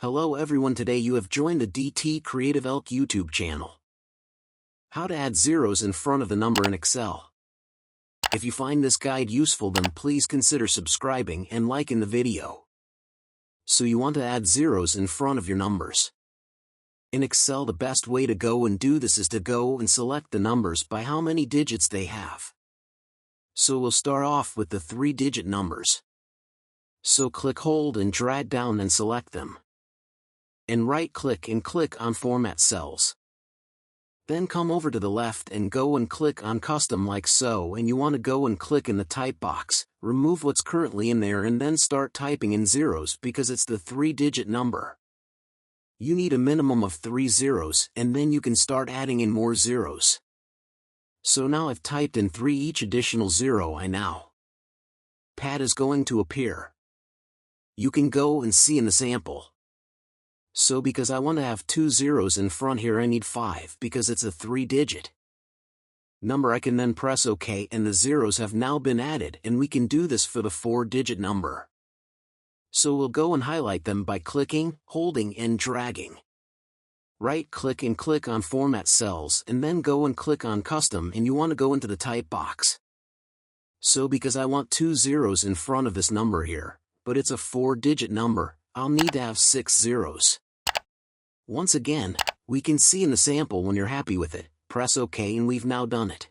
Hello everyone, today you have joined the DT Creative Elk YouTube channel. How to add zeros in front of the number in Excel. If you find this guide useful, then please consider subscribing and liking the video. So you want to add zeros in front of your numbers. In Excel, the best way to go and do this is to go and select the numbers by how many digits they have. So we'll start off with the 3-digit numbers. So click, hold and drag down and select them. And right-click and click on Format Cells. Then come over to the left and go and click on Custom like so, and you want to go and click in the type box, remove what's currently in there and then start typing in zeros because it's the 3-digit number. You need a minimum of 3 zeros and then you can start adding in more zeros. So now I've typed in 3 each additional zero. Now pad is going to appear. You can go and see in the sample. So because I want to have 2 zeros in front here, I need 5 because it's a 3-digit number. I can then press OK and the zeros have now been added, and we can do this for the 4-digit number. So we'll go and highlight them by clicking, holding and dragging. Right-click and click on Format Cells and then go and click on Custom, and you want to go into the type box. So because I want 2 zeros in front of this number here, but it's a 4-digit number, I'll need to have 6 zeros. Once again, we can see in the sample. When you're happy with it, press OK and we've now done it.